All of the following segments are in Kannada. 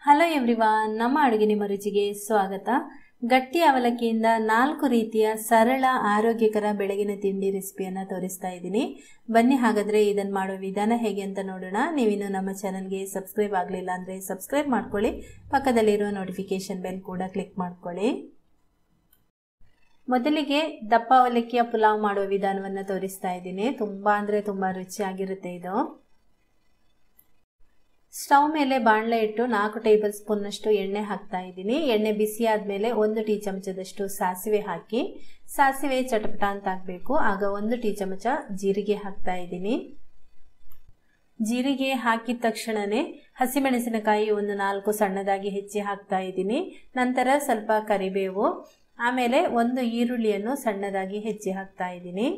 ಹಲೋ ಎವ್ರಿವಾನ್, ನಮ್ಮ ಅಡುಗೆ ನಿಮ್ಮ ರುಚಿಗೆ ಸ್ವಾಗತ. ಗಟ್ಟಿ ಅವಲಕ್ಕಿಯಿಂದ 4 ರೀತಿಯ ಸರಳ ಆರೋಗ್ಯಕರ ಬೆಳಗಿನ ತಿಂಡಿ ರೆಸಿಪಿಯನ್ನು ತೋರಿಸ್ತಾ ಇದ್ದೀನಿ. ಬನ್ನಿ ಹಾಗಾದರೆ ಇದನ್ನು ಮಾಡೋ ವಿಧಾನ ಹೇಗೆ ಅಂತ ನೋಡೋಣ. ನೀವಿನ್ನು ನಮ್ಮ ಚಾನಲ್ಗೆ ಸಬ್ಸ್ಕ್ರೈಬ್ ಆಗಲಿಲ್ಲ ಅಂದರೆ ಸಬ್ಸ್ಕ್ರೈಬ್ ಮಾಡ್ಕೊಳ್ಳಿ, ಪಕ್ಕದಲ್ಲಿರೋ ನೋಟಿಫಿಕೇಶನ್ ಬೆಲ್ ಕೂಡ ಕ್ಲಿಕ್ ಮಾಡ್ಕೊಳ್ಳಿ. ಮೊದಲಿಗೆ ದಪ್ಪ ಅವಲಕ್ಕಿಯ ಪುಲಾವ್ ಮಾಡೋ ವಿಧಾನವನ್ನು ತೋರಿಸ್ತಾ ಇದ್ದೀನಿ. ತುಂಬ ರುಚಿಯಾಗಿರುತ್ತೆ ಇದು. ಸ್ಟವ್ ಮೇಲೆ ಬಾಣಲೆ ಇಟ್ಟು 4 ಟೇಬಲ್ ಸ್ಪೂನ್ನಷ್ಟು ಎಣ್ಣೆ ಹಾಕ್ತಾ ಇದ್ದೀನಿ. ಎಣ್ಣೆ ಬಿಸಿ ಆದಮೇಲೆ 1 ಟೀ ಚಮಚದಷ್ಟು ಸಾಸಿವೆ ಹಾಕಿ, ಸಾಸಿವೆ ಚಟಪಟ ಅಂತ ಹಾಕಬೇಕು. ಆಗ 1 ಟೀ ಚಮಚ ಜೀರಿಗೆ ಹಾಕ್ತಾ ಇದ್ದೀನಿ. ಜೀರಿಗೆ ಹಾಕಿದ ತಕ್ಷಣವೇ ಹಸಿಮೆಣಸಿನಕಾಯಿ 4 ಸಣ್ಣದಾಗಿ ಹೆಚ್ಚಿ ಹಾಕ್ತಾ ಇದ್ದೀನಿ. ನಂತರ ಸ್ವಲ್ಪ ಕರಿಬೇವು, ಆಮೇಲೆ 1 ಈರುಳ್ಳಿಯನ್ನು ಸಣ್ಣದಾಗಿ ಹೆಚ್ಚಿ ಹಾಕ್ತಾ ಇದ್ದೀನಿ.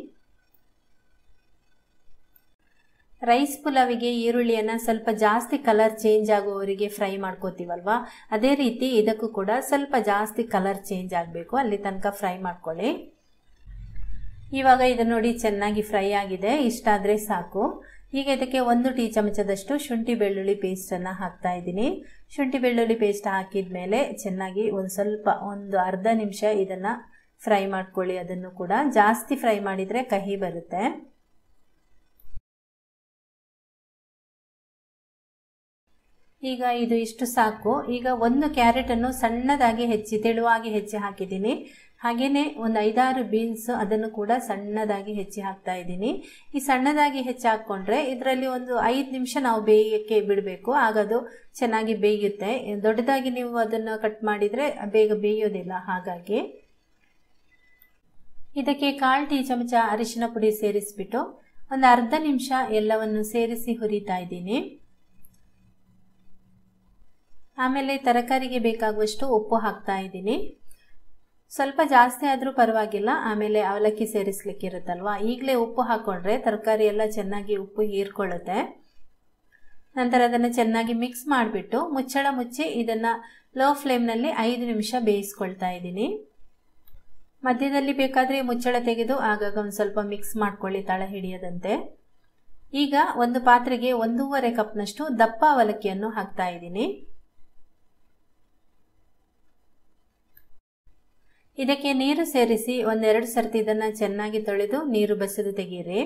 ರೈಸ್ ಪುಲಾವಿಗೆ ಈರುಳ್ಳಿಯನ್ನು ಸ್ವಲ್ಪ ಜಾಸ್ತಿ ಕಲರ್ ಚೇಂಜ್ ಆಗುವವರೆಗೆ ಫ್ರೈ ಮಾಡ್ಕೋತೀವಲ್ವಾ, ಅದೇ ರೀತಿ ಇದಕ್ಕೂ ಕೂಡ ಸ್ವಲ್ಪ ಜಾಸ್ತಿ ಕಲರ್ ಚೇಂಜ್ ಆಗಬೇಕು, ಅಲ್ಲಿ ತನಕ ಫ್ರೈ ಮಾಡ್ಕೊಳ್ಳಿ. ಇವಾಗ ಇದನ್ನು ನೋಡಿ ಚೆನ್ನಾಗಿ ಫ್ರೈ ಆಗಿದೆ, ಇಷ್ಟಾದರೆ ಸಾಕು. ಈಗ ಇದಕ್ಕೆ 1 ಟೀ ಚಮಚದಷ್ಟು ಶುಂಠಿ ಬೆಳ್ಳುಳ್ಳಿ ಪೇಸ್ಟನ್ನು ಹಾಕ್ತಾ ಇದ್ದೀನಿ. ಶುಂಠಿ ಬೆಳ್ಳುಳ್ಳಿ ಪೇಸ್ಟ್ ಹಾಕಿದ ಮೇಲೆ ಚೆನ್ನಾಗಿ ಒಂದು ಅರ್ಧ ನಿಮಿಷ ಇದನ್ನು ಫ್ರೈ ಮಾಡ್ಕೊಳ್ಳಿ. ಅದನ್ನು ಕೂಡ ಜಾಸ್ತಿ ಫ್ರೈ ಮಾಡಿದರೆ ಕಹಿ ಬರುತ್ತೆ. ಈಗ ಇದು ಇಷ್ಟು ಸಾಕು. ಈಗ 1 ಕ್ಯಾರೆಟನ್ನು ಸಣ್ಣದಾಗಿ ತೆಳುವಾಗಿ ಹೆಚ್ಚಿ ಹಾಕಿದ್ದೀನಿ. ಹಾಗೆಯೇ ಒಂದು 5-6 ಬೀನ್ಸ್, ಅದನ್ನು ಕೂಡ ಸಣ್ಣದಾಗಿ ಹೆಚ್ಚಿ ಹಾಕ್ತಾ ಇದ್ದೀನಿ. ಈ ಸಣ್ಣದಾಗಿ ಹೆಚ್ಚಿ ಹಾಕ್ಕೊಂಡ್ರೆ ಇದರಲ್ಲಿ ಒಂದು 5 ನಿಮಿಷ ನಾವು ಬೇಯಕ್ಕೆ ಬಿಡಬೇಕು, ಆಗ ಅದು ಚೆನ್ನಾಗಿ ಬೇಯುತ್ತೆ. ದೊಡ್ಡದಾಗಿ ನೀವು ಅದನ್ನು ಕಟ್ ಮಾಡಿದರೆ ಬೇಗ ಬೇಯೋದಿಲ್ಲ. ಹಾಗಾಗಿ ಇದಕ್ಕೆ 1/4 ಟೀ ಚಮಚ ಅರಿಶಿನ ಪುಡಿ ಸೇರಿಸ್ಬಿಟ್ಟು ಒಂದು ಅರ್ಧ ನಿಮಿಷ ಎಲ್ಲವನ್ನು ಸೇರಿಸಿ ಹುರಿತಾ ಇದ್ದೀನಿ. ಆಮೇಲೆ ತರಕಾರಿಗೆ ಬೇಕಾಗುವಷ್ಟು ಉಪ್ಪು ಹಾಕ್ತಾ ಇದ್ದೀನಿ. ಸ್ವಲ್ಪ ಜಾಸ್ತಿ ಆದರೂ ಪರವಾಗಿಲ್ಲ, ಆಮೇಲೆ ಅವಲಕ್ಕಿ ಸೇರಿಸ್ಲಿಕ್ಕೆ ಇರುತ್ತಲ್ವ, ಈಗಲೇ ಉಪ್ಪು ಹಾಕ್ಕೊಂಡ್ರೆ ತರಕಾರಿ ಎಲ್ಲ ಚೆನ್ನಾಗಿ ಉಪ್ಪು ಹೀರ್ಕೊಳ್ಳುತ್ತೆ. ನಂತರ ಅದನ್ನು ಚೆನ್ನಾಗಿ ಮಿಕ್ಸ್ ಮಾಡಿಬಿಟ್ಟು ಮುಚ್ಚಳ ಮುಚ್ಚಿ ಇದನ್ನು ಲೋ ಫ್ಲೇಮ್ನಲ್ಲಿ 5 ನಿಮಿಷ ಬೇಯಿಸ್ಕೊಳ್ತಾ ಇದ್ದೀನಿ. ಮಧ್ಯದಲ್ಲಿ ಬೇಕಾದರೆ ಮುಚ್ಚಳ ತೆಗೆದು ಆಗಾಗ ಒಂದು ಸ್ವಲ್ಪ ಮಿಕ್ಸ್ ಮಾಡ್ಕೊಳ್ಳಿ, ತಳ ಹಿಡಿಯದಂತೆ. ಈಗ ಒಂದು ಪಾತ್ರೆಗೆ 1.5 ಕಪ್ನಷ್ಟು ದಪ್ಪ ಅವಲಕ್ಕಿಯನ್ನು ಹಾಕ್ತಾ ಇದ್ದೀನಿ. ಇದಕ್ಕೆ ನೀರು ಸೇರಿಸಿ 1-2 ಸರ್ತಿ ಇದನ್ನು ಚೆನ್ನಾಗಿ ತೊಳೆದು ನೀರು ಬಸಿದು ತೆಗೀರಿ.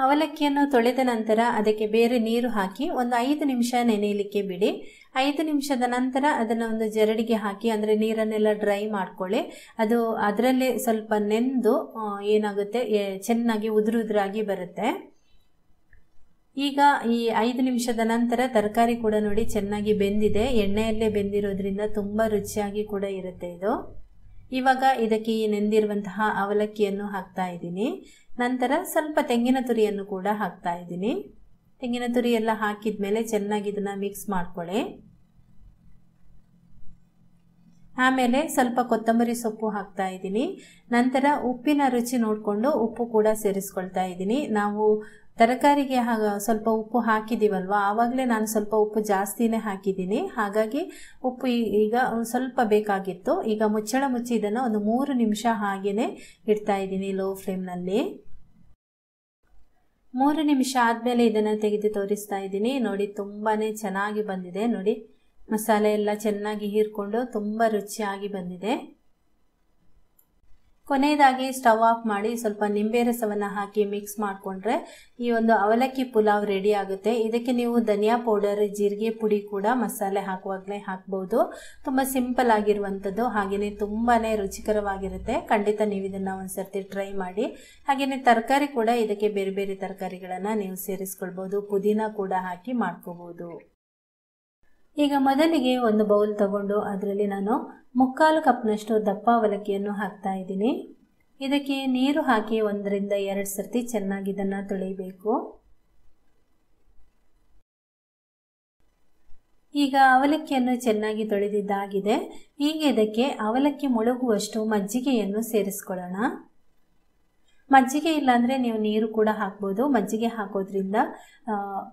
ಅವಲಕ್ಕಿಯನ್ನು ತೊಳೆದ ನಂತರ ಅದಕ್ಕೆ ಬೇರೆ ನೀರು ಹಾಕಿ ಒಂದು 5 ನಿಮಿಷ ನೆನೆಯಲಿಕ್ಕೆ ಬಿಡಿ. 5 ನಿಮಿಷದ ನಂತರ ಅದನ್ನು ಒಂದು ಜರಡಿಗೆ ಹಾಕಿ, ಅಂದರೆ ನೀರನ್ನೆಲ್ಲ ಡ್ರೈ ಮಾಡ್ಕೊಳ್ಳಿ. ಅದು ಅದರಲ್ಲೇ ಸ್ವಲ್ಪ ನೆಂದು ಏನಾಗುತ್ತೆ, ಚೆನ್ನಾಗಿ ಉದುರಾಗಿ ಬರುತ್ತೆ. ಈಗ ಈ 5 ನಿಮಿಷದ ನಂತರ ತರಕಾರಿ ಕೂಡ ನೋಡಿ ಚೆನ್ನಾಗಿ ಬೆಂದಿದೆ. ಎಣ್ಣೆಯಲ್ಲೇ ಬೆಂದಿರೋದ್ರಿಂದ ತುಂಬ ರುಚಿಯಾಗಿ ಕೂಡ ಇರುತ್ತೆ ಇದು. ಇವಾಗ ಇದಕ್ಕೆ ಈ ನೆಂದಿರುವಂತಹ ಅವಲಕ್ಕಿಯನ್ನು ಹಾಕ್ತಾ ಇದ್ದೀನಿ. ನಂತರ ಸ್ವಲ್ಪ ತೆಂಗಿನ ತುರಿಯನ್ನು ಕೂಡ ಹಾಕ್ತಾ ಇದ್ದೀನಿ. ತೆಂಗಿನ ತುರಿ ಎಲ್ಲ ಹಾಕಿದ ಮೇಲೆ ಚೆನ್ನಾಗಿ ಇದನ್ನು ಮಿಕ್ಸ್ ಮಾಡ್ಕೊಳ್ಳಿ. ಆಮೇಲೆ ಸ್ವಲ್ಪ ಕೊತ್ತಂಬರಿ ಸೊಪ್ಪು ಹಾಕ್ತಾ ಇದ್ದೀನಿ. ನಂತರ ಉಪ್ಪಿನ ರುಚಿ ನೋಡಿಕೊಂಡು ಉಪ್ಪು ಕೂಡ ಸೇರಿಸ್ಕೊಳ್ತಾ ಇದ್ದೀನಿ. ನಾವು ತರಕಾರಿಗೆ ಸ್ವಲ್ಪ ಉಪ್ಪು ಹಾಕಿದ್ದೀವಲ್ವ, ಆವಾಗಲೇ ನಾನು ಸ್ವಲ್ಪ ಉಪ್ಪು ಜಾಸ್ತಿನೇ ಹಾಕಿದ್ದೀನಿ. ಹಾಗಾಗಿ ಉಪ್ಪು ಈಗ ಸ್ವಲ್ಪ ಬೇಕಾಗಿತ್ತು. ಈಗ ಮುಚ್ಚಳ ಮುಚ್ಚಿ ಇದನ್ನು ಒಂದು 3 ನಿಮಿಷ ಹಾಗೇ ಇಡ್ತಾ ಇದ್ದೀನಿ ಲೋ ಫ್ಲೇಮ್ನಲ್ಲಿ. 3 ನಿಮಿಷ ಆದಮೇಲೆ ಇದನ್ನು ತೆಗೆದು ತೋರಿಸ್ತಾ ಇದ್ದೀನಿ. ನೋಡಿ ತುಂಬಾ ಚೆನ್ನಾಗಿ ಬಂದಿದೆ. ನೋಡಿ ಮಸಾಲೆ ಎಲ್ಲ ಚೆನ್ನಾಗಿ ಹೀರ್ಕೊಂಡು ತುಂಬ ರುಚಿಯಾಗಿ ಬಂದಿದೆ. ಕೊನೆಯದಾಗಿ ಸ್ಟವ್ ಆಫ್ ಮಾಡಿ ಸ್ವಲ್ಪ ನಿಂಬೆ ರಸವನ್ನು ಹಾಕಿ ಮಿಕ್ಸ್ ಮಾಡಿಕೊಂಡ್ರೆ ಈ ಒಂದು ಅವಲಕ್ಕಿ ಪುಲಾವ್ ರೆಡಿ ಆಗುತ್ತೆ. ಇದಕ್ಕೆ ನೀವು ಧನಿಯಾ ಪೌಡರ್, ಜೀರಿಗೆ ಪುಡಿ ಕೂಡ ಮಸಾಲೆ ಹಾಕುವಾಗಲೇ ಹಾಕ್ಬೋದು. ತುಂಬ ಸಿಂಪಲ್ ಆಗಿರುವಂಥದ್ದು, ಹಾಗೆಯೇ ತುಂಬಾ ರುಚಿಕರವಾಗಿರುತ್ತೆ. ಖಂಡಿತ ನೀವು ಇದನ್ನು ಒಂದ್ಸರ್ತಿ ಟ್ರೈ ಮಾಡಿ. ಹಾಗೆಯೇ ತರಕಾರಿ ಕೂಡ ಇದಕ್ಕೆ ಬೇರೆ ಬೇರೆ ತರಕಾರಿಗಳನ್ನು ನೀವು ಸೇರಿಸ್ಕೊಳ್ಬೋದು, ಪುದೀನ ಕೂಡ ಹಾಕಿ ಮಾಡ್ಕೋಬೋದು. ಈಗ ಮೊದಲಿಗೆ ಒಂದು ಬೌಲ್ ತಗೊಂಡು ಅದರಲ್ಲಿ ನಾನು 3/4 ಕಪ್ನಷ್ಟು ದಪ್ಪ ಅವಲಕ್ಕಿಯನ್ನು ಹಾಕ್ತಾ ಇದ್ದೀನಿ. ಇದಕ್ಕೆ ನೀರು ಹಾಕಿ 1-2 ಸರ್ತಿ ಚೆನ್ನಾಗಿ ಇದನ್ನು ತೊಳಿಬೇಕು. ಈಗ ಅವಲಕ್ಕಿಯನ್ನು ಚೆನ್ನಾಗಿ ತೊಳೆದಿದ್ದಾಗಿದೆ. ಈಗ ಇದಕ್ಕೆ ಅವಲಕ್ಕಿ ಮುಳುಗುವಷ್ಟು ಮಜ್ಜಿಗೆಯನ್ನು ಸೇರಿಸ್ಕೊಳ್ಳೋಣ. ಮಜ್ಜಿಗೆ ಇಲ್ಲಾಂದರೆ ನೀವು ನೀರು ಕೂಡ ಹಾಕ್ಬೋದು. ಮಜ್ಜಿಗೆ ಹಾಕೋದ್ರಿಂದ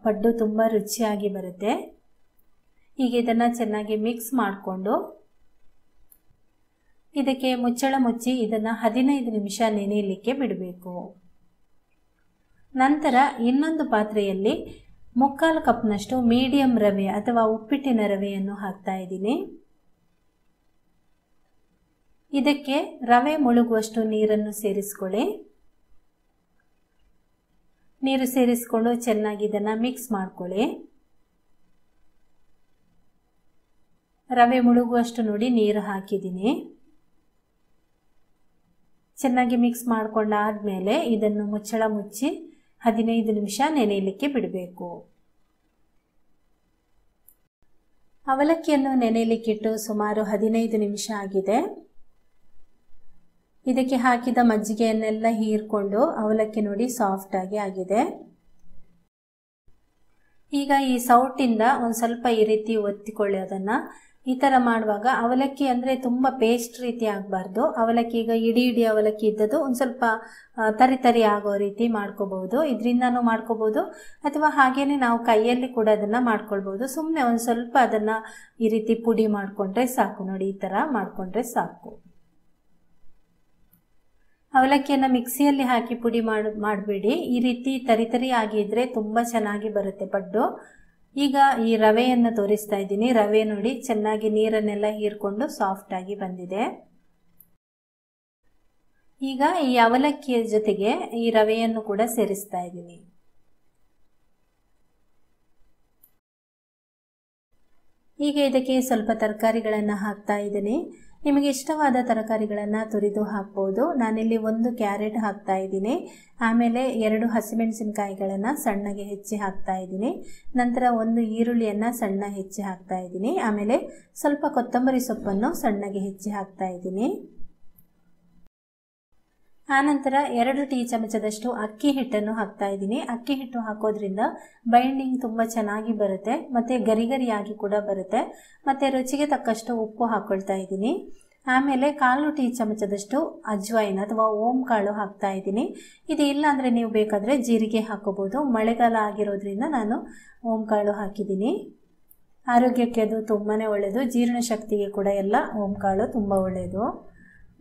ಪಡ್ಡು ತುಂಬ ರುಚಿಯಾಗಿ ಬರುತ್ತೆ. ಈಗ ಇದನ್ನು ಚೆನ್ನಾಗಿ ಮಿಕ್ಸ್ ಮಾಡಿಕೊಂಡು ಇದಕ್ಕೆ ಮುಚ್ಚಳ ಮುಚ್ಚಿ ಇದನ್ನು 15 ನಿಮಿಷ ನೆನೆಯಲಿಕ್ಕೆ ಬಿಡಬೇಕು. ನಂತರ ಇನ್ನೊಂದು ಪಾತ್ರೆಯಲ್ಲಿ 3/4 ಕಪ್ನಷ್ಟು ಮೀಡಿಯಂ ರವೆ ಅಥವಾ ಉಪ್ಪಿಟ್ಟಿನ ರವೆಯನ್ನು ಹಾಕ್ತಾ ಇದ್ದೀನಿ. ಇದಕ್ಕೆ ರವೆ ಮುಳುಗುವಷ್ಟು ನೀರನ್ನು ಸೇರಿಸ್ಕೊಳ್ಳಿ. ನೀರು ಸೇರಿಸ್ಕೊಂಡು ಚೆನ್ನಾಗಿ ಇದನ್ನು ಮಿಕ್ಸ್ ಮಾಡ್ಕೊಳ್ಳಿ. ರವೆ ಮುಳುಗುವಷ್ಟು ನೋಡಿ ನೀರು ಹಾಕಿದ್ದೀನಿ. ಚೆನ್ನಾಗಿ ಮಿಕ್ಸ್ ಮಾಡ್ಕೊಂಡಾದ್ಮೇಲೆ ಇದನ್ನು ಮುಚ್ಚಳ ಮುಚ್ಚಿ 15 ನಿಮಿಷ ನೆನೆಯಲಿಕ್ಕೆ ಬಿಡಬೇಕು. ಅವಲಕ್ಕಿಯನ್ನು ನೆನೆಯಲಿಕ್ಕಿಟ್ಟು ಸುಮಾರು 15 ನಿಮಿಷ ಆಗಿದೆ. ಇದಕ್ಕೆ ಹಾಕಿದ ಮಜ್ಜಿಗೆಯನ್ನೆಲ್ಲ ಹೀರ್ಕೊಂಡು ಅವಲಕ್ಕಿ ನೋಡಿ ಸಾಫ್ಟ್ ಆಗಿ ಆಗಿದೆ. ಈಗ ಈ ಸೌಟಿಂದ ಒಂದು ಸ್ವಲ್ಪ ಈ ರೀತಿ ಒತ್ತಿಕೊಳ್ಳಿ. ಅದನ್ನು ಈ ಥರ ಮಾಡುವಾಗ ಅವಲಕ್ಕಿ ಅಂದರೆ ತುಂಬ ಪೇಸ್ಟ್ ರೀತಿ ಆಗಬಾರ್ದು. ಅವಲಕ್ಕಿ ಈಗ ಇಡೀ ಅವಲಕ್ಕಿ ಇದ್ದದ್ದು ಒಂದು ಸ್ವಲ್ಪ ತರಿ ಆಗೋ ರೀತಿ ಮಾಡ್ಕೋಬಹುದು. ಇದರಿಂದನೂ ಮಾಡ್ಕೋಬಹುದು ಅಥವಾ ಹಾಗೇನೆ ನಾವು ಕೈಯಲ್ಲಿ ಕೂಡ ಅದನ್ನು ಮಾಡ್ಕೊಳ್ಬೋದು. ಸುಮ್ಮನೆ ಒಂದು ಸ್ವಲ್ಪ ಅದನ್ನು ಈ ರೀತಿ ಪುಡಿ ಮಾಡಿಕೊಂಡ್ರೆ ಸಾಕು. ನೋಡಿ, ಈ ಥರ ಮಾಡಿಕೊಂಡ್ರೆ ಸಾಕು. ಅವಲಕ್ಕಿಯನ್ನು ಮಿಕ್ಸಿಯಲ್ಲಿ ಹಾಕಿ ಪುಡಿ ಮಾಡಬೇಡಿ. ಈ ರೀತಿ ತರಿ ಆಗಿದ್ರೆ ತುಂಬ ಚೆನ್ನಾಗಿ ಬರುತ್ತೆ ಪಡ್ಡು. ಈಗ ಈ ರವೆಯನ್ನು ತೋರಿಸ್ತಾ ಇದ್ದೀನಿ. ರವೆ ನೋಡಿ ಚೆನ್ನಾಗಿ ನೀರನ್ನೆಲ್ಲ ಹೀರ್ಕೊಂಡು ಸಾಫ್ಟ್ ಆಗಿ ಬಂದಿದೆ. ಈಗ ಈ ಅವಲಕ್ಕಿಯ ಜೊತೆಗೆ ಈ ರವೆಯನ್ನು ಕೂಡ ಸೇರಿಸ್ತಾ ಇದ್ದೀನಿ. ಈಗ ಇದಕ್ಕೆ ಸ್ವಲ್ಪ ತರಕಾರಿಗಳನ್ನು ಹಾಕ್ತಾ ಇದ್ದೀನಿ. ನಿಮಗೆ ಇಷ್ಟವಾದ ತರಕಾರಿಗಳನ್ನು ತುರಿದು ಹಾಕ್ಬೋದು. ನಾನಿಲ್ಲಿ 1 ಕ್ಯಾರೆಟ್ ಹಾಕ್ತಾ ಇದ್ದೀನಿ. ಆಮೇಲೆ 2 ಹಸಿಮೆಣಸಿನಕಾಯಿಗಳನ್ನು ಸಣ್ಣಗೆ ಹೆಚ್ಚಿ ಹಾಕ್ತಾ ಇದ್ದೀನಿ. ನಂತರ 1 ಈರುಳ್ಳಿಯನ್ನು ಸಣ್ಣ ಹೆಚ್ಚಿ ಹಾಕ್ತಾ ಇದ್ದೀನಿ. ಆಮೇಲೆ ಸ್ವಲ್ಪ ಕೊತ್ತಂಬರಿ ಸೊಪ್ಪನ್ನು ಸಣ್ಣಗೆ ಹೆಚ್ಚಿ ಹಾಕ್ತಾ ಇದ್ದೀನಿ. ಆನಂತರ 2 ಟೀ ಚಮಚದಷ್ಟು ಅಕ್ಕಿ ಹಿಟ್ಟನ್ನು ಹಾಕ್ತಾ ಇದ್ದೀನಿ. ಅಕ್ಕಿ ಹಿಟ್ಟು ಹಾಕೋದ್ರಿಂದ ಬೈಂಡಿಂಗ್ ತುಂಬ ಚೆನ್ನಾಗಿ ಬರುತ್ತೆ ಮತ್ತು ಗರಿಗರಿಯಾಗಿ ಕೂಡ ಬರುತ್ತೆ. ಮತ್ತು ರುಚಿಗೆ ತಕ್ಕಷ್ಟು ಉಪ್ಪು ಹಾಕ್ಕೊಳ್ತಾ ಇದ್ದೀನಿ. ಆಮೇಲೆ 1/4 ಟೀ ಚಮಚದಷ್ಟು ಅಜ್ವೈನ್ ಅಥವಾ ಓಂ ಕಾಳು ಹಾಕ್ತಾ ಇದ್ದೀನಿ. ಇದು ಇಲ್ಲ ಅಂದರೆ ನೀವು ಬೇಕಾದರೆ ಜೀರಿಗೆ ಹಾಕೋಬೋದು. ಮಳೆಗಾಲ ಆಗಿರೋದ್ರಿಂದ ನಾನು ಓಂ ಕಾಳು ಹಾಕಿದ್ದೀನಿ. ಆರೋಗ್ಯಕ್ಕೆ ಅದು ತುಂಬಾ ಒಳ್ಳೆಯದು. ಜೀರ್ಣಶಕ್ತಿಗೆ ಕೂಡ ಎಲ್ಲ ಓಂ ಕಾಳು ತುಂಬ ಒಳ್ಳೆಯದು.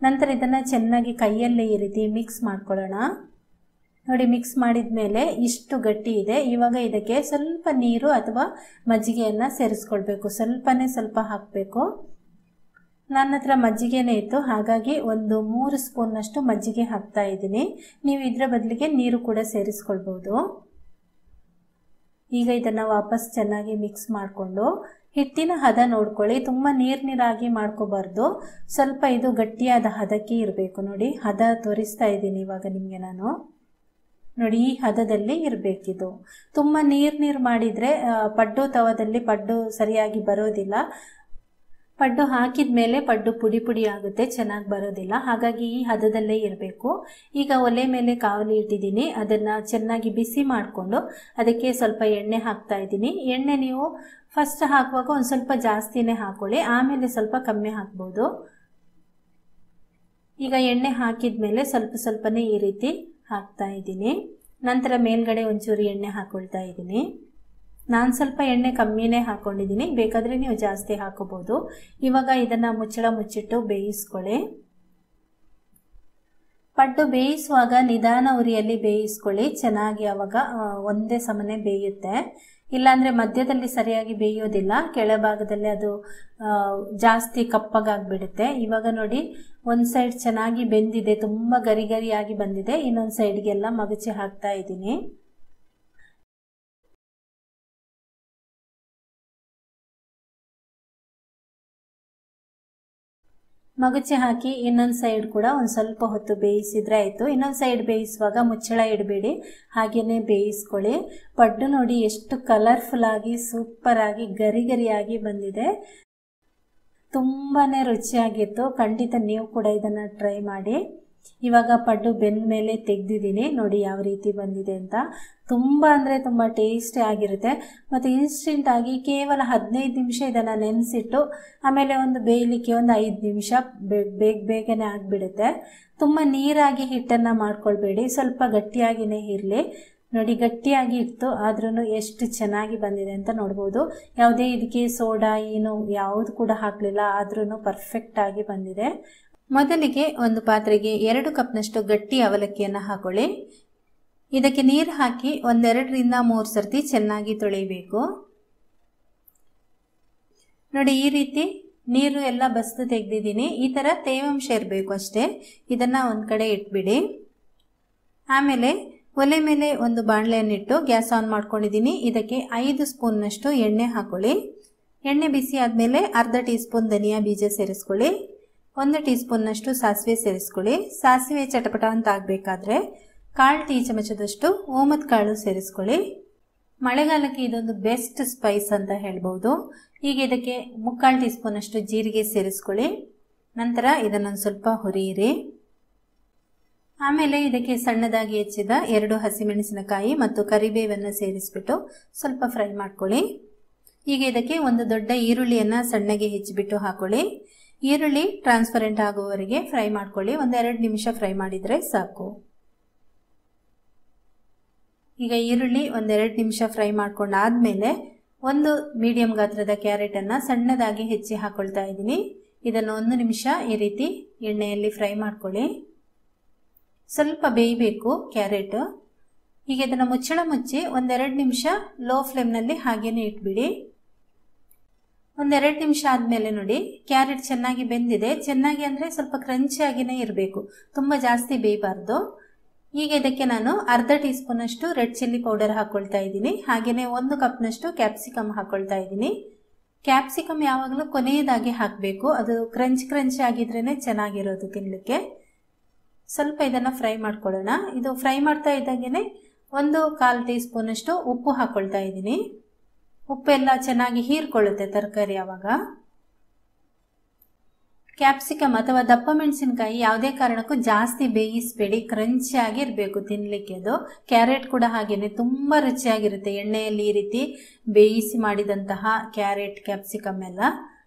ನಂತರ ಇದನ್ನು ಚೆನ್ನಾಗಿ ಕೈಯಲ್ಲೇ ಈ ರೀತಿ ಮಿಕ್ಸ್ ಮಾಡ್ಕೊಳ್ಳೋಣ. ನೋಡಿ, ಮಿಕ್ಸ್ ಮಾಡಿದ ಮೇಲೆ ಇಷ್ಟು ಗಟ್ಟಿ ಇದೆ. ಇವಾಗ ಇದಕ್ಕೆ ಸ್ವಲ್ಪ ನೀರು ಅಥವಾ ಮಜ್ಜಿಗೆಯನ್ನು ಸೇರಿಸ್ಕೊಳ್ಬೇಕು. ಸ್ವಲ್ಪ ಹಾಕಬೇಕು. ನನ್ನ ಹತ್ರ ಮಜ್ಜಿಗೆನೇ ಇತ್ತು, ಹಾಗಾಗಿ ಒಂದು 3 ಸ್ಪೂನ್ನಷ್ಟು ಮಜ್ಜಿಗೆ ಹಾಕ್ತಾ ಇದ್ದೀನಿ. ನೀವು ಇದರ ಬದಲಿಗೆ ನೀರು ಕೂಡ ಸೇರಿಸ್ಕೊಳ್ಬೋದು. ಈಗ ಇದನ್ನು ವಾಪಸ್ ಚೆನ್ನಾಗಿ ಮಿಕ್ಸ್ ಮಾಡಿಕೊಂಡು ಹಿಟ್ಟಿನ ಹದ ನೋಡ್ಕೊಳ್ಳಿ. ತುಂಬ ನೀರಾಗಿ ಮಾಡ್ಕೋಬಾರ್ದು. ಸ್ವಲ್ಪ ಇದು ಗಟ್ಟಿಯಾದ ಹದಕ್ಕೆ ಇರಬೇಕು. ನೋಡಿ, ಹದ ತೋರಿಸ್ತಾ ಇದ್ದೀನಿ ಇವಾಗ ನಿಮಗೆ ನಾನು. ನೋಡಿ, ಈ ಹದದಲ್ಲಿ ಇರಬೇಕಿದು. ತುಂಬ ನೀರು ಮಾಡಿದರೆ ಪಡ್ಡು ತವದಲ್ಲಿ ಪಡ್ಡು ಸರಿಯಾಗಿ ಬರೋದಿಲ್ಲ. ಪಡ್ಡು ಹಾಕಿದ ಮೇಲೆ ಪಡ್ಡು ಪುಡಿ ಆಗುತ್ತೆ, ಚೆನ್ನಾಗಿ ಬರೋದಿಲ್ಲ. ಹಾಗಾಗಿ ಈ ಹದದಲ್ಲೇ ಇರಬೇಕು. ಈಗ ಒಲೆ ಮೇಲೆ ಕಾವಲಿ ಇಟ್ಟಿದ್ದೀನಿ. ಅದನ್ನು ಚೆನ್ನಾಗಿ ಬಿಸಿ ಮಾಡಿಕೊಂಡು ಅದಕ್ಕೆ ಸ್ವಲ್ಪ ಎಣ್ಣೆ ಹಾಕ್ತಾ ಇದ್ದೀನಿ. ಎಣ್ಣೆ ನೀವು ಫಸ್ಟ್ ಹಾಕುವಾಗ ಒಂದು ಸ್ವಲ್ಪ ಜಾಸ್ತಿನೇ ಹಾಕೊಳ್ಳಿ, ಆಮೇಲೆ ಸ್ವಲ್ಪ ಕಮ್ಮಿ ಹಾಕ್ಬೋದು. ಈಗ ಎಣ್ಣೆ ಹಾಕಿದ ಮೇಲೆ ಸ್ವಲ್ಪನೇ ಈ ರೀತಿ ಹಾಕ್ತಾ ಇದ್ದೀನಿ. ನಂತರ ಮೇಲ್ಗಡೆ ಒಂಚೂರು ಎಣ್ಣೆ ಹಾಕೊಳ್ತಾ ಇದ್ದೀನಿ. ನಾನು ಸ್ವಲ್ಪ ಎಣ್ಣೆ ಕಮ್ಮಿನೇ ಹಾಕ್ಕೊಂಡಿದ್ದೀನಿ, ಬೇಕಾದರೆ ನೀವು ಜಾಸ್ತಿ ಹಾಕೋಬೋದು. ಇವಾಗ ಇದನ್ನು ಮುಚ್ಚಳ ಮುಚ್ಚಿಟ್ಟು ಬೇಯಿಸ್ಕೊಳ್ಳಿ. ಪಡ್ಡು ಬೇಯಿಸುವಾಗ ನಿಧಾನ ಉರಿಯಲ್ಲಿ ಬೇಯಿಸ್ಕೊಳ್ಳಿ. ಚೆನ್ನಾಗಿ ಆವಾಗ ಒಂದೇ ಸಮನೆ ಬೇಯುತ್ತೆ. ಇಲ್ಲಾಂದರೆ ಮಧ್ಯದಲ್ಲಿ ಸರಿಯಾಗಿ ಬೇಯೋದಿಲ್ಲ, ಕೆಳಭಾಗದಲ್ಲಿ ಅದು ಜಾಸ್ತಿ ಕಪ್ಪಗಾಗ್ಬಿಡುತ್ತೆ. ಇವಾಗ ನೋಡಿ, ಒಂದು ಸೈಡ್ ಚೆನ್ನಾಗಿ ಬೆಂದಿದೆ, ತುಂಬ ಗರಿಯಾಗಿ ಬಂದಿದೆ. ಇನ್ನೊಂದು ಸೈಡ್ಗೆಲ್ಲ ಮಗಚಿ ಹಾಕ್ತಾ ಇದ್ದೀನಿ. ಮಗುಚಿ ಹಾಕಿ ಇನ್ನೊಂದು ಸೈಡ್ ಕೂಡ ಒಂದು ಸ್ವಲ್ಪ ಹೊತ್ತು ಬೇಯಿಸಿದ್ರೆ ಆಯಿತು. ಇನ್ನೊಂದು ಸೈಡ್ ಬೇಯಿಸುವಾಗ ಮುಚ್ಚಳ ಇಡಬೇಡಿ, ಹಾಗೆಯೇ ಬೇಯಿಸ್ಕೊಳ್ಳಿ. ಪಡ್ಡು ನೋಡಿ ಎಷ್ಟು ಕಲರ್ಫುಲ್ ಆಗಿ ಸೂಪರ್ ಆಗಿ ಗರಿಯಾಗಿ ಬಂದಿದೆ. ತುಂಬಾ ರುಚಿಯಾಗಿತ್ತು. ಖಂಡಿತ ನೀವು ಕೂಡ ಇದನ್ನು ಟ್ರೈ ಮಾಡಿ. ಇವಾಗ ಪಡ್ಡು ಬೆಂದ ಮೇಲೆ ತೆಗೆದಿದ್ದೀನಿ. ನೋಡಿ ಯಾವ ರೀತಿ ಬಂದಿದೆ ಅಂತ. ತುಂಬ ಅಂದರೆ ತುಂಬ ಟೇಸ್ಟಿ ಆಗಿರುತ್ತೆ. ಮತ್ತು ಇನ್ಸ್ಟೆಂಟ್ ಆಗಿ ಕೇವಲ 15 ನಿಮಿಷ ಇದನ್ನು ನೆನೆಸಿಟ್ಟು ಆಮೇಲೆ ಒಂದು ಬೇಯಲಿಕ್ಕೆ ಒಂದು 5 ನಿಮಿಷ ಬೇಗನೆ ಆಗಿಬಿಡುತ್ತೆ. ತುಂಬ ನೀರಾಗಿ ಹಿಟ್ಟನ್ನು ಮಾಡ್ಕೊಳ್ಬೇಡಿ, ಸ್ವಲ್ಪ ಗಟ್ಟಿಯಾಗಿಯೇ ಇರಲಿ. ನೋಡಿ, ಗಟ್ಟಿಯಾಗಿ ಇತ್ತು, ಆದ್ರೂ ಎಷ್ಟು ಚೆನ್ನಾಗಿ ಬಂದಿದೆ ಅಂತ ನೋಡ್ಬೋದು. ಯಾವುದೇ ಇದಕ್ಕೆ ಸೋಡಾ ಏನು ಯಾವುದು ಕೂಡ ಹಾಕಲಿಲ್ಲ, ಆದ್ರೂ ಪರ್ಫೆಕ್ಟ್ ಆಗಿ ಬಂದಿದೆ. ಮೊದಲಿಗೆ ಒಂದು ಪಾತ್ರೆಗೆ 2 ಕಪ್ನಷ್ಟು ಗಟ್ಟಿ ಅವಲಕ್ಕಿಯನ್ನು ಹಾಕೊಳ್ಳಿ. ಇದಕ್ಕೆ ನೀರು ಹಾಕಿ 1-2 ರಿಂದ 3 ಸರ್ತಿ ಚೆನ್ನಾಗಿ ತೊಳೆಯಬೇಕು. ನೋಡಿ ಈ ರೀತಿ ನೀರು ಎಲ್ಲ ಬಸ್ದು ತೆಗೆದಿದ್ದೀನಿ. ಈ ಥರ ತೇವಾಂಶ ಇರಬೇಕು ಅಷ್ಟೇ. ಇದನ್ನು ಒಂದು ಕಡೆ ಇಟ್ಬಿಡಿ. ಆಮೇಲೆ ಒಲೆ ಮೇಲೆ ಒಂದು ಬಾಣಲೆಯನ್ನಿಟ್ಟು ಗ್ಯಾಸ್ ಆನ್ ಮಾಡ್ಕೊಂಡಿದ್ದೀನಿ. ಇದಕ್ಕೆ 5 ಸ್ಪೂನ್ನಷ್ಟು ಎಣ್ಣೆ ಹಾಕೊಳ್ಳಿ. ಎಣ್ಣೆ ಬಿಸಿ ಆದಮೇಲೆ ಅರ್ಧ ಟೀ ಸ್ಪೂನ್ ಧನಿಯಾ ಬೀಜ ಸೇರಿಸ್ಕೊಳ್ಳಿ. 1 ಟೀ ಸ್ಪೂನ್ನಷ್ಟು ಸಾಸಿವೆ ಸೇರಿಸ್ಕೊಳ್ಳಿ. ಸಾಸಿವೆ ಚಟಪಟ ಅಂತ ಆಗಬೇಕಾದ್ರೆ 1/4 ಟೀ ಚಮಚದಷ್ಟು ಓಮದ ಕಾಳು ಸೇರಿಸ್ಕೊಳ್ಳಿ. ಮಳೆಗಾಲಕ್ಕೆ ಇದೊಂದು ಬೆಸ್ಟ್ ಸ್ಪೈಸ್ ಅಂತ ಹೇಳ್ಬೋದು. ಈಗ ಇದಕ್ಕೆ 3/4 ಟೀ ಸ್ಪೂನಷ್ಟು ಜೀರಿಗೆ ಸೇರಿಸ್ಕೊಳ್ಳಿ. ನಂತರ ಇದನ್ನೊಂದು ಸ್ವಲ್ಪ ಹುರಿಯಿರಿ. ಆಮೇಲೆ ಇದಕ್ಕೆ ಸಣ್ಣದಾಗಿ ಹೆಚ್ಚಿದ 2 ಹಸಿಮೆಣಸಿನಕಾಯಿ ಮತ್ತು ಕರಿಬೇವನ್ನು ಸೇರಿಸ್ಬಿಟ್ಟು ಸ್ವಲ್ಪ ಫ್ರೈ ಮಾಡ್ಕೊಳ್ಳಿ. ಈಗ ಇದಕ್ಕೆ ಒಂದು ದೊಡ್ಡ ಈರುಳ್ಳಿಯನ್ನು ಸಣ್ಣಗೆ ಹೆಚ್ಚಿಬಿಟ್ಟು ಹಾಕೊಳ್ಳಿ. ಈರುಳ್ಳಿ ಟ್ರಾನ್ಸ್ಪರೆಂಟ್ ಆಗುವವರೆಗೆ ಫ್ರೈ ಮಾಡ್ಕೊಳ್ಳಿ. 1-2 ನಿಮಿಷ ಫ್ರೈ ಮಾಡಿದರೆ ಸಾಕು. ಈಗ ಈರುಳ್ಳಿ 1-2 ನಿಮಿಷ ಫ್ರೈ ಮಾಡ್ಕೊಂಡಾದ್ಮೇಲೆ ಒಂದು ಮೀಡಿಯಂ ಗಾತ್ರದ ಕ್ಯಾರೆಟನ್ನು ಸಣ್ಣದಾಗಿ ಹೆಚ್ಚಿ ಹಾಕೊಳ್ತಾ ಇದ್ದೀನಿ. ಇದನ್ನು 1 ನಿಮಿಷ ಈ ರೀತಿ ಎಣ್ಣೆಯಲ್ಲಿ ಫ್ರೈ ಮಾಡ್ಕೊಳ್ಳಿ. ಸ್ವಲ್ಪ ಬೇಯಬೇಕು ಕ್ಯಾರೆಟ್. ಈಗ ಇದನ್ನು ಮುಚ್ಚಳ ಮುಚ್ಚಿ 1-2 ನಿಮಿಷ ಲೋ ಫ್ಲೇಮ್ನಲ್ಲಿ ಹಾಗೇನೆ ಇಟ್ಬಿಡಿ. 1-2 ನಿಮಿಷ ಆದಮೇಲೆ ನೋಡಿ ಕ್ಯಾರೆಟ್ ಚೆನ್ನಾಗಿ ಬೆಂದಿದೆ. ಚೆನ್ನಾಗಿ ಅಂದರೆ ಸ್ವಲ್ಪ ಕ್ರಂಚಿಯಾಗಿಯೇ ಇರಬೇಕು, ತುಂಬ ಜಾಸ್ತಿ ಬೇಯಬಾರ್ದು. ಈಗ ಇದಕ್ಕೆ ನಾನು ಅರ್ಧ ಟೀ ಸ್ಪೂನಷ್ಟು ರೆಡ್ ಚಿಲ್ಲಿ ಪೌಡರ್ ಹಾಕ್ಕೊಳ್ತಾ ಇದ್ದೀನಿ. ಹಾಗೆಯೇ 1 ಕಪ್ನಷ್ಟು ಕ್ಯಾಪ್ಸಿಕಮ್ ಹಾಕ್ಕೊಳ್ತಾ ಇದ್ದೀನಿ. ಕ್ಯಾಪ್ಸಿಕಮ್ ಯಾವಾಗಲೂ ಕೊನೆಯದಾಗಿ ಹಾಕಬೇಕು, ಅದು ಕ್ರಂಚಿ ಆಗಿದ್ರೇ ಚೆನ್ನಾಗಿರೋದು ತಿನ್ನಲಿಕ್ಕೆ. ಸ್ವಲ್ಪ ಇದನ್ನು ಫ್ರೈ ಮಾಡ್ಕೊಳ್ಳೋಣ. ಇದು ಫ್ರೈ ಮಾಡ್ತಾ ಇದ್ದಾಗೇ 1/4 ಟೀ ಸ್ಪೂನಷ್ಟು ಉಪ್ಪು ಹಾಕ್ಕೊಳ್ತಾ ಇದ್ದೀನಿ. ಉಪ್ಪೆಲ್ಲ ಚೆನ್ನಾಗಿ ಹೀರ್ಕೊಳ್ಳುತ್ತೆ ತರಕಾರಿ ಆವಾಗ. ಕ್ಯಾಪ್ಸಿಕಮ್ ಅಥವಾ ದಪ್ಪ ಮೆಣಸಿನಕಾಯಿ ಯಾವುದೇ ಕಾರಣಕ್ಕೂ ಜಾಸ್ತಿ ಬೇಯಿಸಬೇಡಿ, ಕ್ರಂಚಿಯಾಗಿ ಇರಬೇಕು ತಿನ್ನಲಿಕ್ಕೆ. ಅದು ಕ್ಯಾರೆಟ್ ಕೂಡ ಹಾಗೇನೆ ತುಂಬ ರುಚಿಯಾಗಿರುತ್ತೆ, ಎಣ್ಣೆಯಲ್ಲಿ ಈ ರೀತಿ ಬೇಯಿಸಿ ಮಾಡಿದಂತಹ ಕ್ಯಾರೆಟ್ ಕ್ಯಾಪ್ಸಿಕಮ್ ಎಲ್ಲ.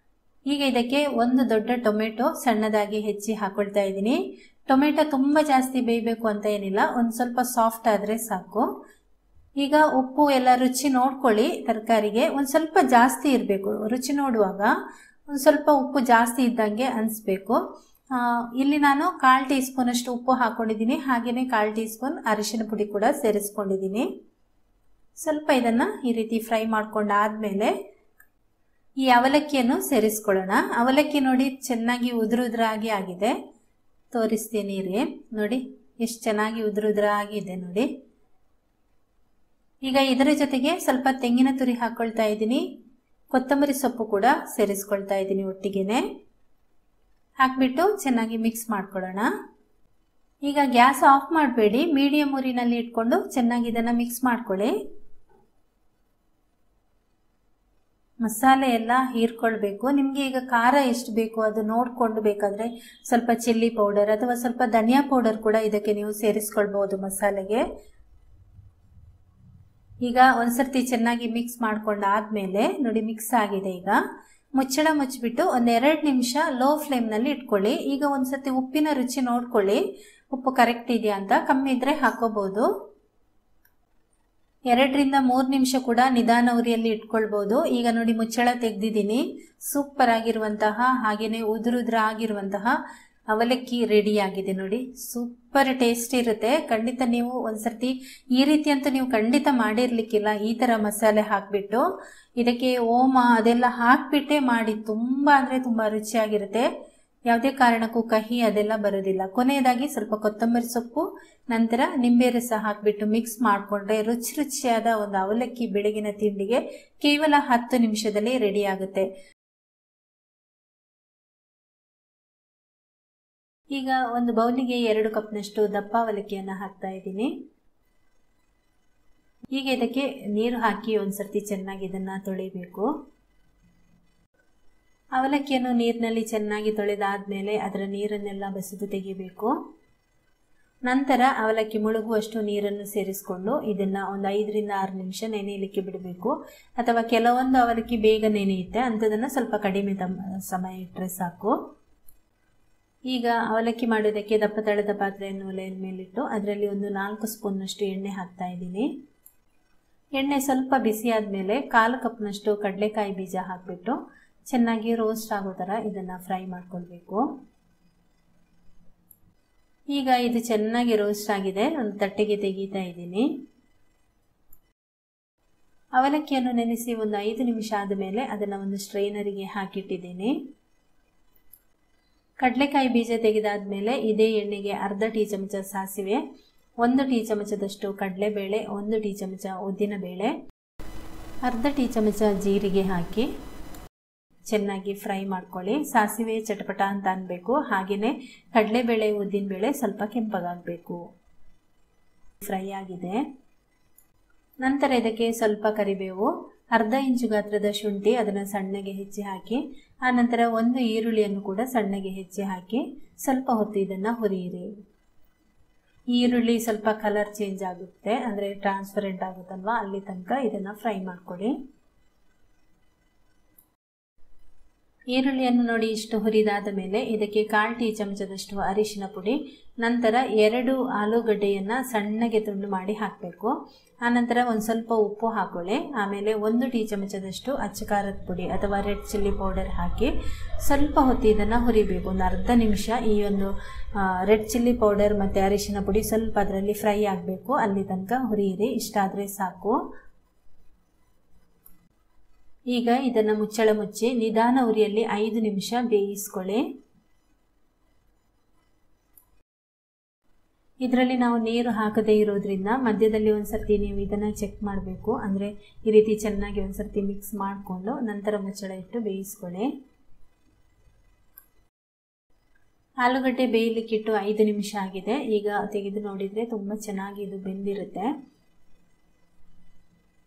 ಈಗ ಇದಕ್ಕೆ 1 ದೊಡ್ಡ ಟೊಮೆಟೊ ಸಣ್ಣದಾಗಿ ಹೆಚ್ಚಿ ಹಾಕೊಳ್ತಾ ಇದ್ದೀನಿ. ಟೊಮೆಟೊ ತುಂಬ ಜಾಸ್ತಿ ಬೇಯಬೇಕು ಅಂತ ಏನಿಲ್ಲ, ಒಂದು ಸ್ವಲ್ಪ ಸಾಫ್ಟ್ ಆದರೆ ಸಾಕು. ಈಗ ಉಪ್ಪು ಎಲ್ಲ ರುಚಿ ನೋಡ್ಕೊಳ್ಳಿ. ತರಕಾರಿಗೆ ಒಂದು ಸ್ವಲ್ಪ ಜಾಸ್ತಿ ಇರಬೇಕು, ರುಚಿ ನೋಡುವಾಗ ಒಂದು ಸ್ವಲ್ಪ ಉಪ್ಪು ಜಾಸ್ತಿ ಇದ್ದಂಗೆ ಅನಿಸ್ಬೇಕು. ಇಲ್ಲಿ ನಾನು 1/4 ಟೀ ಸ್ಪೂನಷ್ಟು ಉಪ್ಪು ಹಾಕ್ಕೊಂಡಿದ್ದೀನಿ. ಹಾಗೆಯೇ 1/4 ಟೀ ಸ್ಪೂನ್ ಅರಿಶಿನ ಪುಡಿ ಕೂಡ ಸೇರಿಸ್ಕೊಂಡಿದ್ದೀನಿ. ಸ್ವಲ್ಪ ಇದನ್ನು ಈ ರೀತಿ ಫ್ರೈ ಮಾಡ್ಕೊಂಡಾದ್ಮೇಲೆ ಈ ಅವಲಕ್ಕಿಯನ್ನು ಸೇರಿಸ್ಕೊಳ್ಳೋಣ. ಅವಲಕ್ಕಿ ನೋಡಿ ಚೆನ್ನಾಗಿ ಉದುರಾಗಿ ಆಗಿದೆ, ತೋರಿಸ್ತೀನಿ ರೀ. ನೋಡಿ ಎಷ್ಟು ಚೆನ್ನಾಗಿ ಉದುರಾಗಿದೆ ನೋಡಿ. ಈಗ ಇದರ ಜೊತೆಗೆ ಸ್ವಲ್ಪ ತೆಂಗಿನ ತುರಿ ಹಾಕ್ಕೊಳ್ತಾ ಇದ್ದೀನಿ. ಕೊತ್ತಂಬರಿ ಸೊಪ್ಪು ಕೂಡ ಸೇರಿಸ್ಕೊಳ್ತಾ ಇದ್ದೀನಿ ಒಟ್ಟಿಗೆನೆ. ಹಾಕ್ಬಿಟ್ಟು ಚೆನ್ನಾಗಿ ಮಿಕ್ಸ್ ಮಾಡ್ಕೊಳ್ಳೋಣ. ಈಗ ಗ್ಯಾಸ್ ಆಫ್ ಮಾಡಬೇಡಿ, ಮೀಡಿಯಂ ಉರಿನಲ್ಲಿ ಇಟ್ಕೊಂಡು ಚೆನ್ನಾಗಿ ಇದನ್ನು ಮಿಕ್ಸ್ ಮಾಡ್ಕೊಳ್ಳಿ. ಮಸಾಲೆ ಎಲ್ಲ ಹೀರ್ಕೊಳ್ಬೇಕು. ನಿಮಗೆ ಈಗ ಖಾರ ಎಷ್ಟು ಬೇಕು ಅದು ನೋಡಿಕೊಂಡು ಬೇಕಾದರೆ ಸ್ವಲ್ಪ ಚಿಲ್ಲಿ ಪೌಡರ್ ಅಥವಾ ಸ್ವಲ್ಪ ಧನಿಯಾ ಪೌಡರ್ ಕೂಡ ಇದಕ್ಕೆ ನೀವು ಸೇರಿಸ್ಕೊಳ್ಬೋದು ಮಸಾಲೆಗೆ. ಈಗ ಒಂದ್ಸರ್ತಿ ಚೆನ್ನಾಗಿ ಮಿಕ್ಸ್ ಮಾಡ್ಕೊಂಡಾದ್ಮೇಲೆ ನೋಡಿ ಮಿಕ್ಸ್ ಆಗಿದೆ. ಈಗ ಮುಚ್ಚಳ ಮುಚ್ಚಿಬಿಟ್ಟು 1-2 ನಿಮಿಷ ಲೋ ಫ್ಲೇಮ್ನಲ್ಲಿ ಇಟ್ಕೊಳ್ಳಿ. ಈಗ ಒಂದ್ಸರ್ತಿ ಉಪ್ಪಿನ ರುಚಿ ನೋಡ್ಕೊಳ್ಳಿ, ಉಪ್ಪು ಕರೆಕ್ಟ್ ಇದೆಯಾ ಅಂತ. ಕಮ್ಮಿ ಇದ್ರೆ ಹಾಕೋಬಹುದು. 2 ರಿಂದ 3 ನಿಮಿಷ ಕೂಡ ನಿಧಾನ ಉರಿಯಲ್ಲಿ ಇಟ್ಕೊಳ್ಬೋದು. ಈಗ ನೋಡಿ ಮುಚ್ಚಳ ತೆಗೆದಿದ್ದೀನಿ. ಸೂಪರ್ ಆಗಿರುವಂತಹ ಹಾಗೆಯೇ ಉದುರಾಗಿರುವಂತಹ ಅವಲಕ್ಕಿ ರೆಡಿ ಆಗಿದೆ ನೋಡಿ. ಸೂಪರ್ ಟೇಸ್ಟ್ ಇರುತ್ತೆ. ಖಂಡಿತ ನೀವು ಒಂದ್ಸರ್ತಿ ಈ ರೀತಿ ಅಂತೂ ನೀವು ಖಂಡಿತ ಮಾಡಿರ್ಲಿಕ್ಕಿಲ್ಲ. ಈ ಥರ ಮಸಾಲೆ ಹಾಕಿಬಿಟ್ಟು ಇದಕ್ಕೆ ಓಮ ಅದೆಲ್ಲ ಹಾಕಿಬಿಟ್ಟೆ ಮಾಡಿ, ತುಂಬ ಅಂದರೆ ತುಂಬ ರುಚಿಯಾಗಿರುತ್ತೆ. ಯಾವುದೇ ಕಾರಣಕ್ಕೂ ಕಹಿ ಅದೆಲ್ಲ ಬರೋದಿಲ್ಲ. ಕೊನೆಯದಾಗಿ ಸ್ವಲ್ಪ ಕೊತ್ತಂಬರಿ ಸೊಪ್ಪು ನಂತರ ನಿಂಬೆ ರಸ ಹಾಕಿಬಿಟ್ಟು ಮಿಕ್ಸ್ ಮಾಡಿಕೊಂಡ್ರೆ ರುಚಿಯಾದ ಒಂದು ಅವಲಕ್ಕಿ ಬೆಳಗಿನ ತಿಂಡಿಗೆ ಕೇವಲ 10 ನಿಮಿಷದಲ್ಲಿ ರೆಡಿ ಆಗುತ್ತೆ. ಈಗ ಒಂದು ಬೌಲಿಗೆ 2 ಕಪ್ನಷ್ಟು ದಪ್ಪ ಅವಲಕ್ಕಿಯನ್ನು ಹಾಕ್ತಾ ಇದ್ದೀನಿ. ಈಗ ಇದಕ್ಕೆ ನೀರು ಹಾಕಿ ಒಂದ್ಸರ್ತಿ ಚೆನ್ನಾಗಿ ಇದನ್ನು ತೊಳಿಬೇಕು. ಅವಲಕ್ಕಿಯನ್ನು ನೀರಿನಲ್ಲಿ ಚೆನ್ನಾಗಿ ತೊಳೆದಾದ್ಮೇಲೆ ಅದರ ನೀರನ್ನೆಲ್ಲ ಬಸಿದು ತೆಗಿಬೇಕು. ನಂತರ ಅವಲಕ್ಕಿ ಮುಳುಗುವಷ್ಟು ನೀರನ್ನು ಸೇರಿಸಿಕೊಂಡು ಇದನ್ನು ಒಂದು 5 ರಿಂದ 6 ನಿಮಿಷ ನೆನೆಯಲಿಕ್ಕೆ ಬಿಡಬೇಕು. ಅಥವಾ ಕೆಲವೊಂದು ಅವಲಕ್ಕಿ ಬೇಗ ನೆನೆಯುತ್ತೆ, ಅಂಥದನ್ನು ಸ್ವಲ್ಪ ಕಡಿಮೆ ಸಮಯ ಇಟ್ಟರೆ ಸಾಕು. ಈಗ ಅವಲಕ್ಕಿ ಮಾಡೋದಕ್ಕೆ ದಪ್ಪ ತಳದ ಪಾತ್ರೆಯನ್ನು ಒಲೆಯ ಮೇಲಿಟ್ಟು ಅದರಲ್ಲಿ ಒಂದು 4 ಸ್ಪೂನ್ನಷ್ಟು ಎಣ್ಣೆ ಹಾಕ್ತಾ ಇದ್ದೀನಿ. ಎಣ್ಣೆ ಸ್ವಲ್ಪ ಬಿಸಿ ಆದಮೇಲೆ 1/4 ಕಪ್ನಷ್ಟು ಕಡಲೆಕಾಯಿ ಬೀಜ ಹಾಕಿಬಿಟ್ಟು ಚೆನ್ನಾಗಿ ರೋಸ್ಟ್ ಆಗೋ ಥರ ಇದನ್ನು ಫ್ರೈ ಮಾಡ್ಕೊಳ್ಬೇಕು. ಈಗ ಇದು ಚೆನ್ನಾಗಿ ರೋಸ್ಟ್ ಆಗಿದೆ. ಒಂದು ತಟ್ಟೆಗೆ ತೆಗೀತಾ ಇದ್ದೀನಿ. ಅವಲಕ್ಕಿಯನ್ನು ನೆನೆಸಿ ಒಂದು 5 ನಿಮಿಷ ಆದಮೇಲೆ ಅದನ್ನು ಒಂದು ಸ್ಟ್ರೈನರಿಗೆ ಹಾಕಿಟ್ಟಿದ್ದೀನಿ. ಕಡಲೆಕಾಯಿ ಬೀಜ ತೆಗೆದಾದ್ಮೇಲೆ ಇದೇ ಎಣ್ಣೆಗೆ ಅರ್ಧ ಟೀ ಚಮಚ ಸಾಸಿವೆ, 1 ಟೀ ಚಮಚದಷ್ಟು ಕಡಲೆಬೇಳೆ, 1 ಟೀ ಚಮಚ ಉದ್ದಿನಬೇಳೆ, ಅರ್ಧ ಟೀ ಚಮಚ ಜೀರಿಗೆ ಹಾಕಿ ಚೆನ್ನಾಗಿ ಫ್ರೈ ಮಾಡ್ಕೊಳ್ಳಿ. ಸಾಸಿವೆ ಚಟಪಟ ಅಂತ ಅನ್ಬೇಕು. ಹಾಗೆಯೇ ಕಡಲೆಬೇಳೆ ಉದ್ದಿನಬೇಳೆ ಸ್ವಲ್ಪ ಕೆಂಪಗಾಗಬೇಕು. ಫ್ರೈ ಆಗಿದೆ. ನಂತರ ಇದಕ್ಕೆ ಸ್ವಲ್ಪ ಕರಿಬೇವು, ಅರ್ಧ ಇಂಚು ಗಾತ್ರದ ಶುಂಠಿ ಅದನ್ನು ಸಣ್ಣಗೆ ಹೆಚ್ಚಿ ಹಾಕಿ, ಆನಂತರ 1 ಈರುಳ್ಳಿಯನ್ನು ಕೂಡ ಸಣ್ಣಗೆ ಹೆಚ್ಚಿ ಹಾಕಿ ಸ್ವಲ್ಪ ಹೊತ್ತು ಇದನ್ನು ಹುರಿಯಿರಿ. ಈರುಳ್ಳಿ ಸ್ವಲ್ಪ ಕಲರ್ ಚೇಂಜ್ ಆಗುತ್ತೆ, ಅಂದರೆ ಟ್ರಾನ್ಸ್ಪರೆಂಟ್ ಆಗುತ್ತಲ್ವ, ಅಲ್ಲಿ ತನಕ ಇದನ್ನು ಫ್ರೈ ಮಾಡ್ಕೊಳ್ಳಿ. ಈರುಳ್ಳಿಯನ್ನು ನೋಡಿ ಇಷ್ಟು ಹುರಿದಾದ ಮೇಲೆ ಇದಕ್ಕೆ 1/4 ಟೀ ಚಮಚದಷ್ಟು ಅರಿಶಿನ ಪುಡಿ, ನಂತರ 2 ಆಲೂಗಡ್ಡೆಯನ್ನು ಸಣ್ಣಗೆ ತುಂಡು ಮಾಡಿ ಹಾಕಬೇಕು. ಆನಂತರ ಒಂದು ಸ್ವಲ್ಪ ಉಪ್ಪು ಹಾಕೊಳ್ಳಿ. ಆಮೇಲೆ 1 ಟೀ ಚಮಚದಷ್ಟು ಅಚ್ಚ ಖಾರದ ಪುಡಿ ಅಥವಾ ರೆಡ್ ಚಿಲ್ಲಿ ಪೌಡರ್ ಹಾಕಿ ಸ್ವಲ್ಪ ಹೊತ್ತು ಇದನ್ನು ಹುರಿಬೇಕು. ಒಂದು ಅರ್ಧ ನಿಮಿಷ ಈ ಒಂದು ರೆಡ್ ಚಿಲ್ಲಿ ಪೌಡರ್ ಮತ್ತು ಅರಿಶಿನ ಪುಡಿ ಸ್ವಲ್ಪ ಅದರಲ್ಲಿ ಫ್ರೈ ಆಗಬೇಕು, ಅಲ್ಲಿ ತನಕ ಹುರಿಯಿರಿ. ಇಷ್ಟಾದರೆ ಸಾಕು. ಈಗ ಇದನ್ನು ಮುಚ್ಚಳ ಮುಚ್ಚಿ ನಿಧಾನ ಉರಿಯಲ್ಲಿ 5 ನಿಮಿಷ ಬೇಯಿಸ್ಕೊಳ್ಳಿ. ಇದರಲ್ಲಿ ನಾವು ನೀರು ಹಾಕದೇ ಇರೋದ್ರಿಂದ ಮಧ್ಯದಲ್ಲಿ ಒಂದ್ಸರ್ತಿ ನೀವು ಇದನ್ನು ಚೆಕ್ ಮಾಡಬೇಕು. ಅಂದರೆ ಈ ರೀತಿ ಚೆನ್ನಾಗಿ ಒಂದ್ಸರ್ತಿ ಮಿಕ್ಸ್ ಮಾಡಿಕೊಂಡು ನಂತರ ಮುಚ್ಚಳ ಇಟ್ಟು ಬೇಯಿಸ್ಕೊಳ್ಳಿ. ಆಲೂಗಡ್ಡೆ ಬೇಯಲಿಕ್ಕಿಟ್ಟು 5 ನಿಮಿಷ ಆಗಿದೆ. ಈಗ ತೆಗೆದು ನೋಡಿದರೆ ತುಂಬ ಚೆನ್ನಾಗಿ ಇದು ಬೆಂದಿರುತ್ತೆ.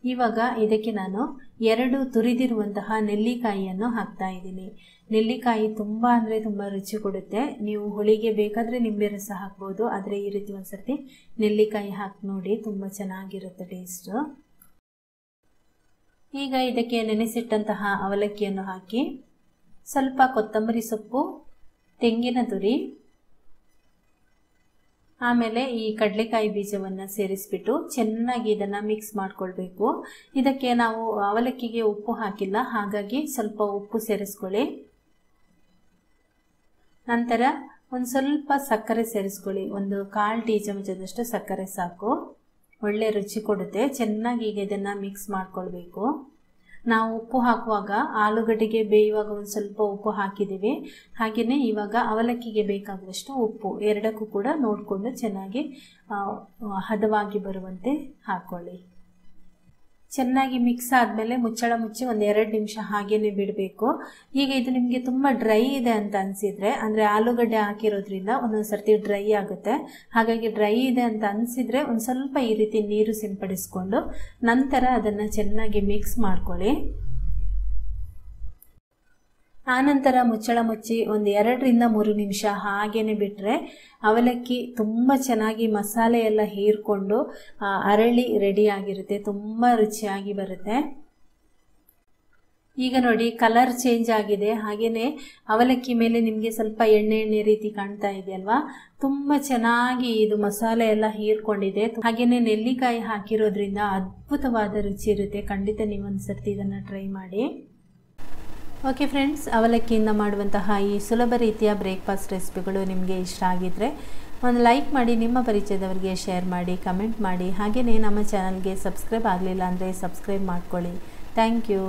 ಇವಾಗ ಇದಕ್ಕೆ ನಾನು 2 ತುರಿದಿರುವಂತಹ ನೆಲ್ಲಿಕಾಯಿಯನ್ನು ಹಾಕ್ತಾ ಇದ್ದೀನಿ. ನೆಲ್ಲಿಕಾಯಿ ತುಂಬ ಅಂದರೆ ತುಂಬ ರುಚಿ ಕೊಡುತ್ತೆ. ನೀವು ಹುಳಿಗೆ ಬೇಕಾದರೆ ನಿಂಬೆ ರಸ ಹಾಕ್ಬೋದು, ಆದರೆ ಈ ರೀತಿ ಒಂದ್ಸರ್ತಿ ನೆಲ್ಲಿಕಾಯಿ ಹಾಕಿ ನೋಡಿ, ತುಂಬ ಚೆನ್ನಾಗಿರುತ್ತೆ ಟೇಸ್ಟು. ಈಗ ಇದಕ್ಕೆ ನೆನೆಸಿಟ್ಟಂತಹ ಅವಲಕ್ಕಿಯನ್ನು ಹಾಕಿ ಸ್ವಲ್ಪ ಕೊತ್ತಂಬರಿ ಸೊಪ್ಪು, ತೆಂಗಿನ ತುರಿ, ಆಮೇಲೆ ಈ ಕಡಲೆಕಾಯಿ ಬೀಜವನ್ನು ಸೇರಿಸ್ಬಿಟ್ಟು ಚೆನ್ನಾಗಿ ಇದನ್ನು ಮಿಕ್ಸ್ ಮಾಡ್ಕೊಳ್ಬೇಕು. ಇದಕ್ಕೆ ನಾವು ಅವಲಕ್ಕಿಗೆ ಉಪ್ಪು ಹಾಕಿಲ್ಲ, ಹಾಗಾಗಿ ಸ್ವಲ್ಪ ಉಪ್ಪು ಸೇರಿಸ್ಕೊಳ್ಳಿ. ನಂತರ ಒಂದು ಸ್ವಲ್ಪ ಸಕ್ಕರೆ ಸೇರಿಸ್ಕೊಳ್ಳಿ. ಒಂದು 1/4 ಟೀ ಚಮಚದಷ್ಟು ಸಕ್ಕರೆ ಸಾಕು, ಒಳ್ಳೆ ರುಚಿ ಕೊಡುತ್ತೆ. ಚೆನ್ನಾಗಿ ಈಗ ಇದನ್ನು ಮಿಕ್ಸ್ ಮಾಡ್ಕೊಳ್ಬೇಕು. ನಾವು ಉಪ್ಪು ಹಾಕುವಾಗ ಆಲೂಗಡ್ಡೆಗೆ ಬೇಯುವಾಗ ಒಂದು ಸ್ವಲ್ಪ ಉಪ್ಪು ಹಾಕಿದ್ದೀವಿ. ಹಾಗೆಯೇ ಇವಾಗ ಅವಲಕ್ಕಿಗೆ ಬೇಕಾದಷ್ಟು ಉಪ್ಪು ಎರಡಕ್ಕೂ ಕೂಡ ನೋಡಿಕೊಂಡು ಚೆನ್ನಾಗಿ ಹದವಾಗಿ ಬರುವಂತೆ ಹಾಕ್ಕೊಳ್ಳಿ. ಚೆನ್ನಾಗಿ ಮಿಕ್ಸ್ ಆದಮೇಲೆ ಮುಚ್ಚಳ ಮುಚ್ಚಿ ಒಂದು 2 ನಿಮಿಷ ಹಾಗೇನೆ ಬಿಡಬೇಕು. ಈಗ ಇದು ನಿಮಗೆ ತುಂಬ ಡ್ರೈ ಇದೆ ಅಂತ ಅನಿಸಿದರೆ, ಅಂದರೆ ಆಲೂಗಡ್ಡೆ ಹಾಕಿರೋದ್ರಿಂದ ಒಂದೊಂದು ಸರ್ತಿ ಡ್ರೈ ಆಗುತ್ತೆ, ಹಾಗಾಗಿ ಡ್ರೈ ಇದೆ ಅಂತ ಅನಿಸಿದರೆ ಒಂದು ಸ್ವಲ್ಪ ಈ ರೀತಿ ನೀರು ಸಿಂಪಡಿಸ್ಕೊಂಡು ನಂತರ ಅದನ್ನು ಚೆನ್ನಾಗಿ ಮಿಕ್ಸ್ ಮಾಡ್ಕೊಳ್ಳಿ. ಆನಂತರ ಮುಚ್ಚಳ ಮುಚ್ಚಿ ಒಂದು 2 ರಿಂದ 3 ನಿಮಿಷ ಹಾಗೇನೆ ಬಿಟ್ಟರೆ ಅವಲಕ್ಕಿ ತುಂಬ ಚೆನ್ನಾಗಿ ಮಸಾಲೆ ಎಲ್ಲ ಹೀರ್ಕೊಂಡು ಅರಳಿ ರೆಡಿಯಾಗಿರುತ್ತೆ, ತುಂಬ ರುಚಿಯಾಗಿ ಬರುತ್ತೆ. ಈಗ ನೋಡಿ ಕಲರ್ ಚೇಂಜ್ ಆಗಿದೆ, ಹಾಗೆಯೇ ಅವಲಕ್ಕಿ ಮೇಲೆ ನಿಮಗೆ ಸ್ವಲ್ಪ ಎಣ್ಣೆ ರೀತಿ ಕಾಣ್ತಾ ಇದೆಯಲ್ವಾ, ತುಂಬ ಚೆನ್ನಾಗಿ ಇದು ಮಸಾಲೆ ಎಲ್ಲ ಹೀರ್ಕೊಂಡಿದೆ. ಹಾಗೆಯೇ ನೆಲ್ಲಿಕಾಯಿ ಹಾಕಿರೋದ್ರಿಂದ ಅದ್ಭುತವಾದ ರುಚಿ ಇರುತ್ತೆ. ಖಂಡಿತ ನೀವು ಒಂದ್ಸರ್ತಿ ಇದನ್ನು ಟ್ರೈ ಮಾಡಿ. ಓಕೆ ಫ್ರೆಂಡ್ಸ್, ಅವಲಕ್ಕಿಯಿಂದ ಮಾಡುವಂತಹ ಈ ಸುಲಭ ರೀತಿಯ ಬ್ರೇಕ್ಫಾಸ್ಟ್ ರೆಸಿಪಿಗಳು ನಿಮಗೆ ಇಷ್ಟ ಆಗಿದ್ದರೆ ಒಂದು ಲೈಕ್ ಮಾಡಿ, ನಿಮ್ಮ ಪರಿಚಯದವರಿಗೆ ಶೇರ್ ಮಾಡಿ, ಕಮೆಂಟ್ ಮಾಡಿ. ಹಾಗೆಯೇ ನಮ್ಮ ಚಾನಲ್ಗೆ ಸಬ್ಸ್ಕ್ರೈಬ್ ಆಗಲಿಲ್ಲ ಅಂದರೆ ಸಬ್ಸ್ಕ್ರೈಬ್ ಮಾಡ್ಕೊಳ್ಳಿ. Thank you.